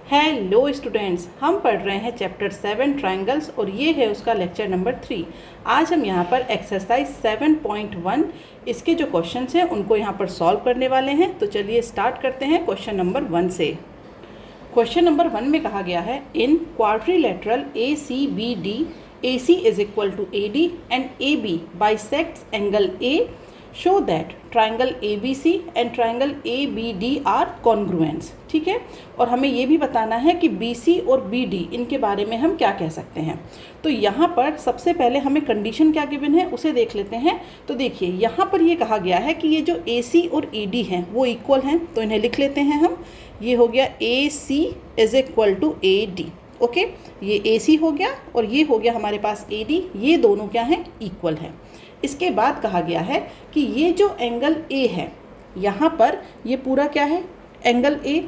Hello students, हम पढ़ रहे हैं चैप्टर 7 ट्रायंगल्स और ये है उसका लेक्चर नंबर 3। आज हम यहाँ पर एक्सरसाइज 7.1 इसके जो क्वेश्चंस हैं उनको यहाँ पर सॉल्व करने वाले हैं। तो चलिए स्टार्ट करते हैं क्वेश्चन नंबर 1 से। क्वेश्चन नंबर 1 में कहा गया है in quadrilateral ACBD AC is equal to AD and AB bisects angle A show that triangle ABC and triangle ABD are congruents. ठीक है, और हमें ये भी बताना है कि BC और BD इनके बारे में हम क्या कह सकते हैं। तो यहाँ पर सबसे पहले हमें कंडीशन क्या गिवन है उसे देख लेते हैं। तो देखिए यहाँ पर ये कहा गया है कि ये जो AC और ED हैं वो इक्वल हैं, तो इन्हें लिख लेते हैं हम। ये हो गया AC is equal to AD। Okay, ये AC हो गया और ये हो गया हमारे पास AD, ये दोनों क्या हैं, इक्वल हैं। इसके बाद कहा गया है कि ये जो एंगल A है यहाँ पर ये पूरा क्या है, एंगल A,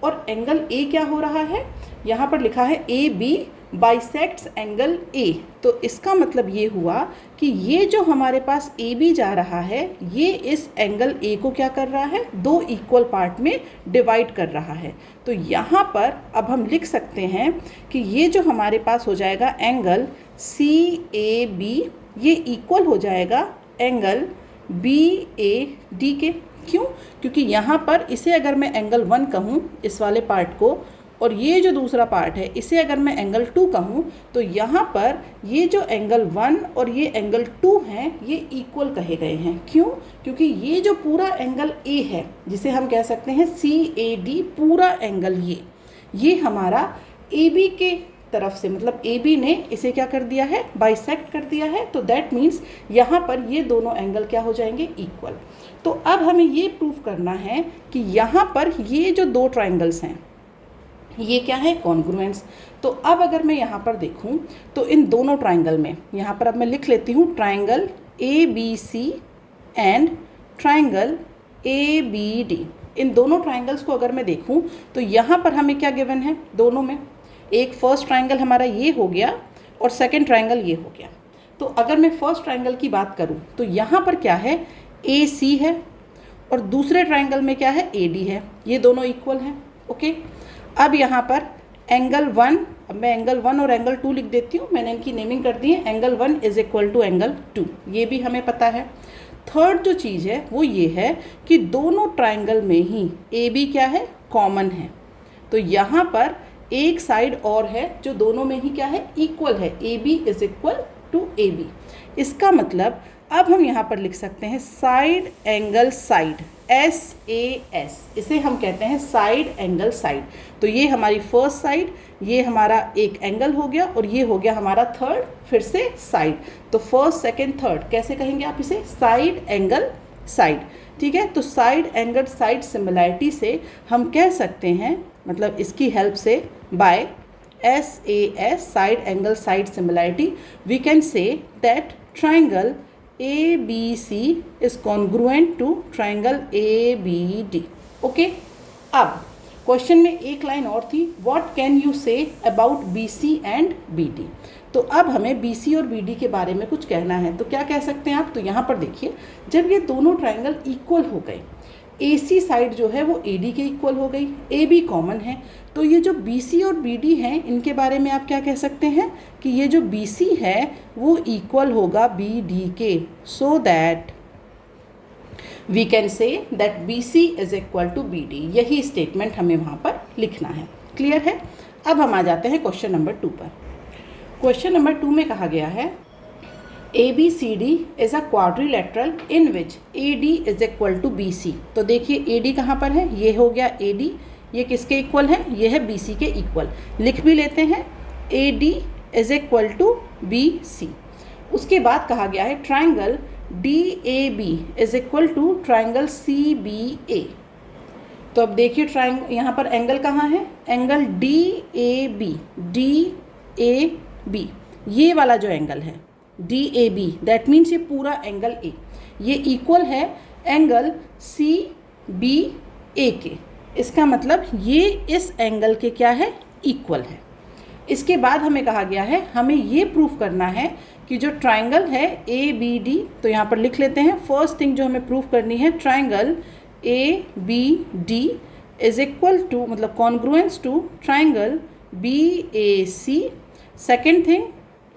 और एंगल A क्या हो रहा है, यहाँ पर लिखा है AB बाइसेक्ट्स एंगल A। तो इसका मतलब ये हुआ कि ये जो हमारे पास AB जा रहा है ये इस एंगल A को क्या कर रहा है, दो इक्वल पार्ट में डिवाइड कर रहा है। तो यहाँ पर अब हम लिख सकते हैं कि ये जो हमारे पास हो जाएगा एंगल CAB ये इक्वल हो जाएगा एंगल BAD के। क्यों? क्योंकि यहाँ पर इसे अगर मैं एंगल 1 कहूँ इस वाले पार्ट को, और ये जो दूसरा पार्ट है इसे अगर मैं एंगल 2 कहूँ, तो यहाँ पर ये जो एंगल 1 और ये एंगल 2 हैं ये इक्वल कहे गए हैं। क्यों? क्योंकि ये जो पूरा एंगल A है जिसे हम कह सकते हैं CAD पूरा एंगल, ये हमारा AB के तरफ से, मतलब AB ने इसे क्या कर दिया है, बाइसेक्ट कर दिया है। तो दैट मीन्स यहाँ पर ये दोनों एंगल क्या हो जाएंगे, इक्वल। तो अब हमें ये प्रूफ करना है कि यहाँ पर ये जो दो ट्राइंगल्स हैं ये क्या है, कॉन्ग्रुएंट्स। तो अब अगर मैं यहाँ पर देखूँ तो इन दोनों ट्राइंगल में, यहाँ पर अब मैं लिख लेती हूँ triangle ABC and triangle ABD। इन दोनों ट्राइंगल्स को अगर मैं देखूँ तो यहाँ पर हमें क्या गिवन है, दोनों में एक फर्स्ट ट्राइंगल हमारा ये हो गया और सेकंड ट्राइंगल ये हो गया। तो अगर मैं फर्स्ट ट्राइंगल की बात करूं तो यहाँ पर क्या है, AC है और दूसरे ट्राइंगल में क्या है, AD है। ये दोनों इक्वल हैं। ओके, अब यहाँ पर एंगल 1, अब मैं एंगल 1 और एंगल 2 लिख देती हूँ, मैंने इनकी नेमिंग कर दी है। Angle 1 is equal to angle 2, ये भी हमें पता है। थर्ड जो चीज़ है वो ये है कि दोनों ट्राइंगल में ही AB क्या है, कॉमन है। तो यहाँ पर एक साइड और है जो दोनों में ही क्या है, इक्वल है। AB is equal to AB। इसका मतलब अब हम यहाँ पर लिख सकते हैं साइड एंगल साइड, SAS, इसे हम कहते हैं साइड एंगल साइड। तो ये हमारी फर्स्ट साइड, ये हमारा एक एंगल हो गया और ये हो गया हमारा थर्ड, फिर से साइड। तो फर्स्ट सेकेंड थर्ड कैसे कहेंगे आप इसे, साइड एंगल साइड। ठीक है, तो साइड एंगल साइड सिमिलैरिटी से हम कह सकते हैं, मतलब इसकी हेल्प से by SAS side angle side similarity we can say that triangle ABC is congruent to triangle ABD। Okay, अब क्वेश्चन में एक लाइन और थी, what can you say about BC and BD। तो अब हमें BC और BD के बारे में कुछ कहना है। तो क्या कह सकते हैं आप, तो यहाँ पर देखिए, जब ये दोनों ट्राइंगल इक्वल हो गए, AC साइड जो है वो AD के इक्वल हो गई, AB कॉमन है, तो ये जो BC और BD हैं इनके बारे में आप क्या कह सकते हैं कि ये जो BC है वो इक्वल होगा BD के। So that we can say that BC is equal to BD। यही स्टेटमेंट हमें वहाँ पर लिखना है। क्लियर है? अब हम आ जाते हैं क्वेश्चन नंबर 2 पर। क्वेश्चन नंबर 2 में कहा गया है ABCD is a quadrilateral in which AD is equal to BC। तो देखिए AD कहाँ पर है, ये हो गया AD, ये किसके इक्वल है, ये है BC के इक्वल। लिख भी लेते हैं AD is equal to BC। उसके बाद कहा गया है triangle DAB is equal to triangle CBA। तो अब देखिए ट्राइंगल, यहाँ पर एंगल कहाँ है, एंगल DAB, ये वाला जो एंगल है DAB, दैट मीन्स ये पूरा एंगल A, ये इक्वल है एंगल CBA के। इसका मतलब ये इस एंगल के क्या है, इक्वल है। इसके बाद हमें कहा गया है हमें ये प्रूफ करना है कि जो ट्राइंगल है ABD, तो यहाँ पर लिख लेते हैं फर्स्ट थिंग जो हमें प्रूफ करनी है, triangle ABD is equal to मतलब congruence to triangle BAC। Second thing,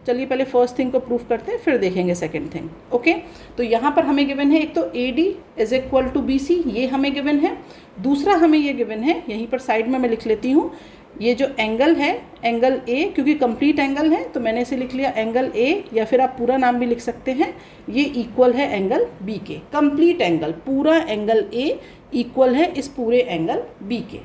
चलिए पहले फर्स्ट थिंग को प्रूफ करते हैं फिर देखेंगे सेकेंड थिंग। ओके, तो यहाँ पर हमें गिवन है एक तो AD is equal to BC, ये हमें गिवन है। दूसरा हमें ये गिवन है, यहीं पर साइड में मैं लिख लेती हूँ, ये जो एंगल है एंगल A, क्योंकि कंप्लीट एंगल है तो मैंने इसे लिख लिया एंगल A, या फिर आप पूरा नाम भी लिख सकते हैं, ये इक्वल है एंगल B के। कंप्लीट एंगल, पूरा एंगल A इक्वल है इस पूरे एंगल B के।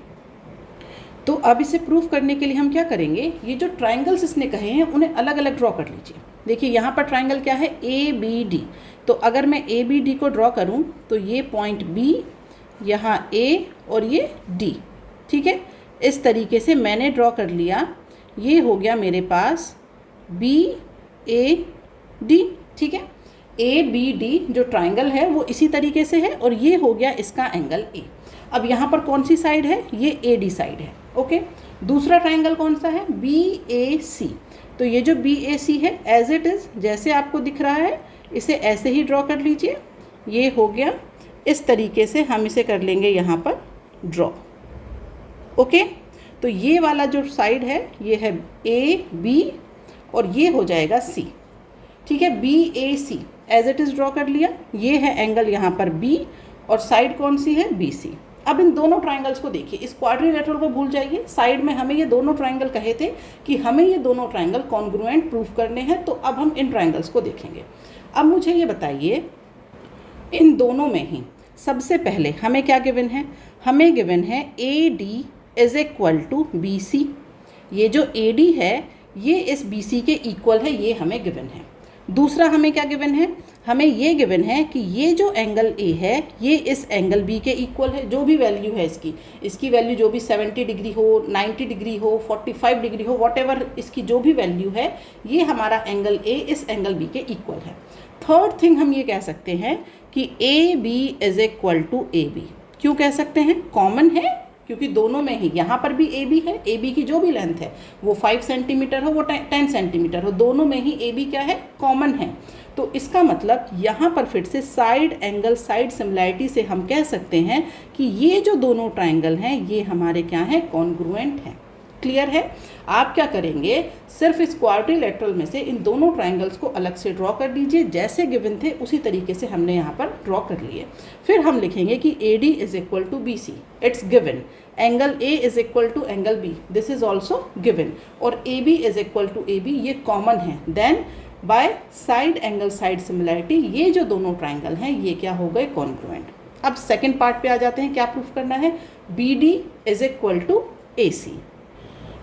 तो अब इसे प्रूफ करने के लिए हम क्या करेंगे, ये जो ट्राइंगल्स इसने कहे हैं उन्हें अलग अलग ड्रॉ कर लीजिए। देखिए यहाँ पर ट्राइंगल क्या है ABD, तो अगर मैं ABD को ड्रॉ करूँ तो ये पॉइंट B, यहाँ A और ये D, ठीक है। इस तरीके से मैंने ड्रॉ कर लिया, ये हो गया मेरे पास BAD, ठीक है। ABD जो ट्राइंगल है वो इसी तरीके से है और ये हो गया इसका एंगल A। अब यहाँ पर कौन सी साइड है, ये AD साइड है। ओके, दूसरा ट्राइंगल कौन सा है, BAC, तो ये जो BAC है एज इट इज़ जैसे आपको दिख रहा है इसे ऐसे ही ड्रॉ कर लीजिए। ये हो गया, इस तरीके से हम इसे कर लेंगे यहाँ पर ड्रॉ। ओके, तो ये वाला जो साइड है ये है AB और ये हो जाएगा C, ठीक है। BAC as it is draw कर लिया, ये है एंगल यहाँ पर B और साइड कौन सी है, BC। अब इन दोनों ट्राइंगल्स को देखिए, इस क्वाड्रिलेटरल को भूल जाइए, साइड में हमें ये दोनों ट्राइंगल कहे थे कि हमें ये दोनों ट्राइंगल कॉन्ग्रुएंट प्रूफ करने हैं, तो अब हम इन ट्राइंगल्स को देखेंगे। अब मुझे ये बताइए, इन दोनों में ही सबसे पहले हमें क्या गिवन है, हमें गिवन है AD is equal to BC। ये जो AD है ये इस BC के इक्वल है, ये हमें गिवन है। दूसरा हमें क्या गिवन है, हमें ये गिवन है कि ये जो एंगल A है ये इस एंगल B के इक्वल है। जो भी वैल्यू है इसकी वैल्यू जो भी 70 डिग्री हो, 90 डिग्री हो, 45 डिग्री हो, वॉटेवर इसकी जो भी वैल्यू है, ये हमारा एंगल A इस एंगल B के इक्वल है। थर्ड थिंग हम ये कह सकते हैं कि AB is equal to AB। क्यों कह सकते हैं, कॉमन है, क्योंकि दोनों में ही, यहाँ पर भी AB है, AB की जो भी लेंथ है वो 5 सेंटीमीटर हो, वो 10 सेंटीमीटर हो, दोनों में ही AB क्या है, कॉमन है। तो इसका मतलब यहाँ पर फिर से साइड एंगल साइड सिमिलैरिटी से हम कह सकते हैं कि ये जो दोनों ट्राइंगल हैं ये हमारे क्या हैं, कॉन्ग्रुएंट हैं। क्लियर है। आप क्या करेंगे, सिर्फ इस क्वाड्रिलेटरल में से इन दोनों ट्राइंगल्स को अलग से ड्रॉ कर दीजिए, जैसे गिवन थे उसी तरीके से हमने यहाँ पर ड्रॉ कर लिए। फिर हम लिखेंगे कि AD is equal to BC, it's given. Angle A is equal to angle B, this is also given. और AB is equal to AB, ये कॉमन है। Then by side angle side similarity ये जो दोनों ट्राइंगल हैं ये क्या हो गए, कॉन्ग्रुएंट। अब सेकेंड पार्ट पे आ जाते हैं, क्या प्रूफ करना है, BD is equal to AC।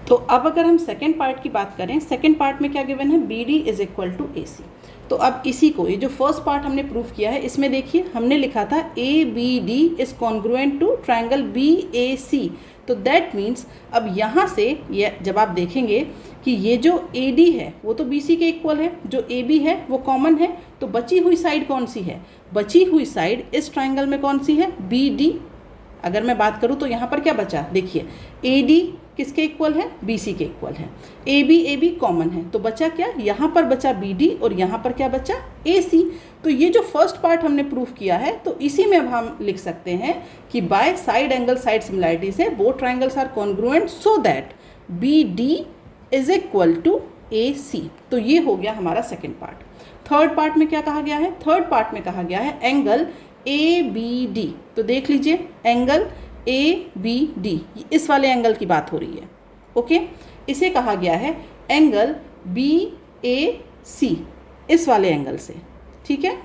तो अब अगर हम सेकेंड पार्ट की बात करें, सेकेंड पार्ट में क्या गिवन है, BD is equal to AC। तो अब इसी को, ये जो फर्स्ट पार्ट हमने प्रूफ किया है इसमें देखिए हमने लिखा था ABD is congruent to triangle BAC। तो दैट मीन्स अब यहाँ से ये जब आप देखेंगे कि ये जो AD है वो तो BC के इक्वल है, जो AB है वो कॉमन है, तो बची हुई साइड कौन सी है, बची हुई साइड इस ट्राइंगल में कौन सी है, BD। अगर मैं बात करूँ तो यहाँ पर क्या बचा, देखिए AD किसके इक्वल है, BC के इक्वल है, AB कॉमन है, तो बचा क्या, यहाँ पर बचा BD और यहाँ पर क्या बचा, AC। तो ये जो फर्स्ट पार्ट हमने प्रूफ किया है तो इसी में अब हम लिख सकते हैं कि by side angle side similarity से both triangles are congruent so that BD is equal to AC। तो ये हो गया हमारा सेकेंड पार्ट। थर्ड पार्ट में क्या कहा गया है, थर्ड पार्ट में कहा गया है एंगल ABD। तो देख लीजिए एंगल ABD, इस वाले एंगल की बात हो रही है। ओके, इसे कहा गया है एंगल BAC, इस वाले एंगल से, ठीक है।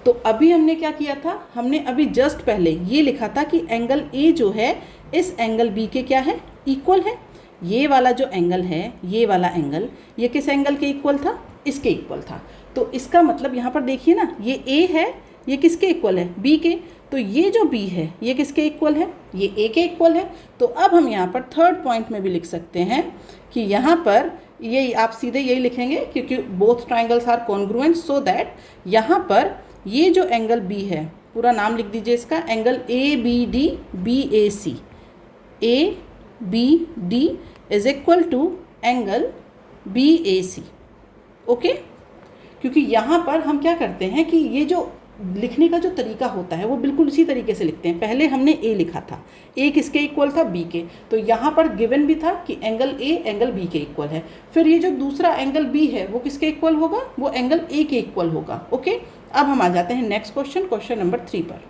तो अभी हमने क्या किया था, हमने अभी जस्ट पहले ये लिखा था कि एंगल A जो है इस एंगल B के क्या है, इक्वल है। ये वाला जो एंगल है, ये वाला एंगल, ये किस एंगल के इक्वल था, इसके इक्वल था। तो इसका मतलब यहाँ पर देखिए ना, ये A है, ये किसके इक्वल है, B के। तो ये जो B है ये किसके इक्वल है, ये A के इक्वल है। तो अब हम यहाँ पर थर्ड पॉइंट में भी लिख सकते हैं कि यहाँ पर ये आप सीधे यही लिखेंगे क्योंकि both triangles are congruent so that यहाँ पर ये जो एंगल B है, पूरा नाम लिख दीजिए इसका, angle ABD BAC, ABD is equal to angle BAC। Okay, क्योंकि यहाँ पर हम क्या करते हैं कि ये जो लिखने का जो तरीका होता है वो बिल्कुल उसी तरीके से लिखते हैं। पहले हमने ए लिखा था, ए किसके इक्वल था, बी के, तो यहाँ पर गिवन भी था कि एंगल ए एंगल बी के इक्वल है। फिर ये जो दूसरा एंगल बी है वो किसके इक्वल होगा, वो एंगल ए के इक्वल होगा। ओके, अब हम आ जाते हैं नेक्स्ट क्वेश्चन, क्वेश्चन नंबर 3 पर।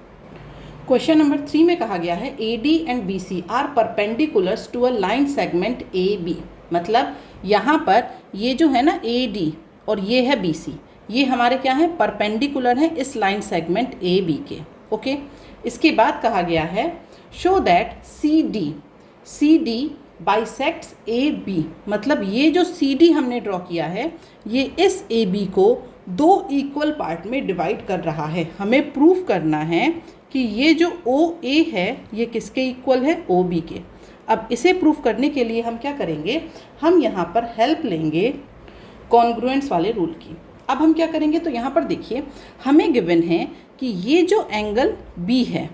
क्वेश्चन नंबर 3 में कहा गया है A D and B C are perpendiculars to a line segment A B. मतलब यहाँ पर ये जो है ना ए डी और ये है बी सी, ये हमारे क्या है, परपेंडिकुलर है इस लाइन सेगमेंट ए बी के। ओके, इसके बाद कहा गया है show that C D bisects A B. मतलब ये जो सी डी हमने ड्रॉ किया है ये इस ए बी को 2 इक्वल पार्ट में डिवाइड कर रहा है। हमें प्रूफ करना है कि ये जो ओ ए है ये किसके इक्वल है, ओ बी के। अब इसे प्रूफ करने के लिए हम क्या करेंगे, हम यहाँ पर हेल्प लेंगे कॉन्ग्रुएंस वाले रूल की। अब हम क्या करेंगे, तो यहाँ पर देखिए हमें गिवन है कि ये जो एंगल बी है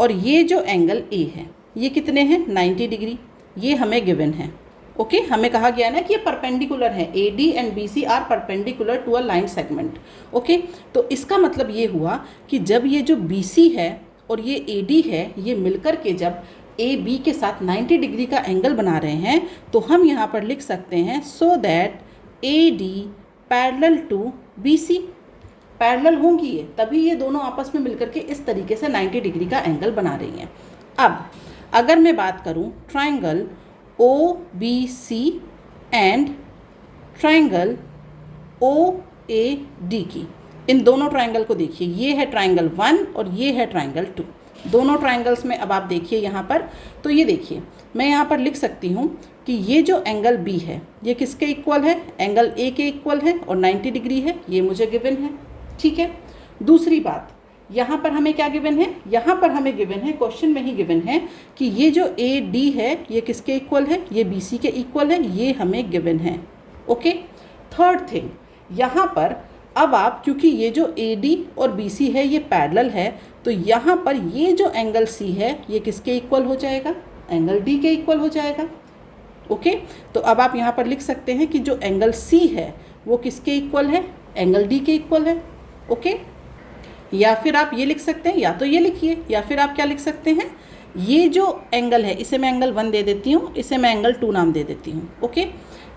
और ये जो एंगल ए है ये कितने हैं, 90 डिग्री, ये हमें गिवन है। ओके, हमें कहा गया ना कि ये परपेंडिकुलर है, A D and B C are perpendicular to a line segment. Okay, तो इसका मतलब ये हुआ कि जब ये जो बी सी है और ये ए डी है ये मिलकर के जब ए बी के साथ 90 डिग्री का एंगल बना रहे हैं तो हम यहाँ पर लिख सकते हैं so that A D parallel to B C. Parallel होंगी ये, तभी ये दोनों आपस में मिलकर के इस तरीके से 90 डिग्री का एंगल बना रही हैं। अब अगर मैं बात करूं triangle O B C and triangle O A D की, इन दोनों ट्रायंगल को देखिए, ये है ट्रायंगल 1 और ये है ट्रायंगल 2। दोनों ट्रायंगल्स में अब आप देखिए यहाँ पर, तो ये देखिए मैं यहाँ पर लिख सकती हूँ कि ये जो एंगल बी है ये किसके इक्वल है, एंगल ए के इक्वल है और 90 डिग्री है, ये मुझे गिवन है। ठीक है, दूसरी बात यहाँ पर हमें क्या गिवन है, यहाँ पर हमें गिवन है, क्वेश्चन में ही गिवन है कि ये जो ए डी है ये किसके इक्वल है, ये बी सी के इक्वल है, ये हमें गिवन है। ओके, थर्ड थिंग यहाँ पर अब आप, क्योंकि ये जो ए डी और बी सी है ये पैरेलल है, तो यहाँ पर ये जो एंगल सी है ये किसके इक्वल हो जाएगा, एंगल डी के इक्वल हो जाएगा। ओके, तो अब आप यहाँ पर लिख सकते हैं कि जो एंगल सी है वो किसके इक्वल है, एंगल डी के इक्वल है। ओके, या फिर आप ये लिख सकते हैं, या तो ये लिखिए, या फिर आप क्या लिख सकते हैं, ये जो एंगल है इसे मैं एंगल 1 दे देती हूँ, इसे मैं एंगल 2 नाम दे देती हूँ। ओके,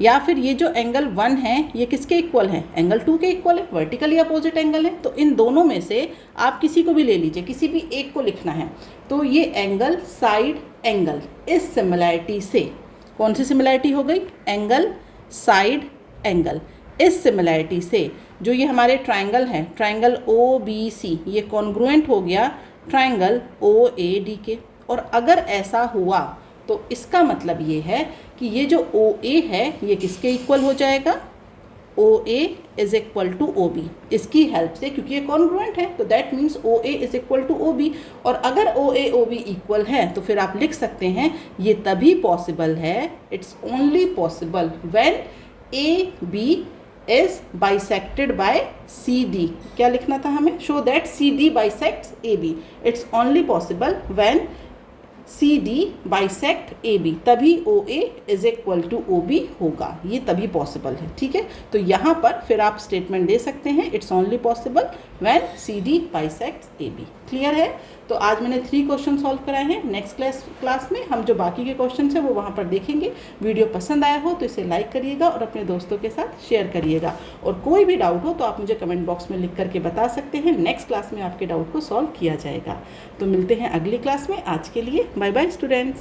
या फिर ये जो एंगल 1 है ये किसके इक्वल है, एंगल 2 के इक्वल है, वर्टिकली अपोजिट एंगल है। तो इन दोनों में से आप किसी को भी ले लीजिए, किसी भी एक को लिखना है। तो ये एंगल साइड एंगल, इस सिमिलैरिटी से, कौन सी सिमिलैरिटी हो गई, एंगल साइड एंगल, इस सिमिलैरिटी से जो ये हमारे ट्रायंगल है, ट्रायंगल ओ बी सी, ये कॉन्ग्रुएंट हो गया ट्रायंगल ओ ए डी के। और अगर ऐसा हुआ तो इसका मतलब ये है कि ये जो ओ ए है ये किसके इक्वल हो जाएगा, O A is equal to O B. इसकी हेल्प से, क्योंकि ये कॉन्ग्रुएंट है, तो that means O A is equal to O B. और अगर ओ ए ओ बी इक्वल है तो फिर आप लिख सकते हैं ये तभी पॉसिबल है, it's only possible when A B is bisected by C D. क्या लिखना था हमें, show that C D bisects A B. It's only possible when C D bisect A B, तभी O A is equal to O B होगा, ये तभी possible है। ठीक है, तो यहाँ पर फिर आप स्टेटमेंट दे सकते हैं it's only possible when C D bisect A B. Clear है, तो आज मैंने 3 क्वेश्चन सॉल्व कराए हैं। नेक्स्ट क्लास में हम जो बाकी के क्वेश्चन हैं वो वहाँ पर देखेंगे। वीडियो पसंद आया हो तो इसे लाइक करिएगा और अपने दोस्तों के साथ शेयर करिएगा। और कोई भी डाउट हो तो आप मुझे कमेंट बॉक्स में लिख करके बता सकते हैं। नेक्स्ट क्लास में आपके डाउट को सॉल्व किया जाएगा। तो मिलते हैं अगली क्लास में। आज के लिए बाय बाय स्टूडेंट्स।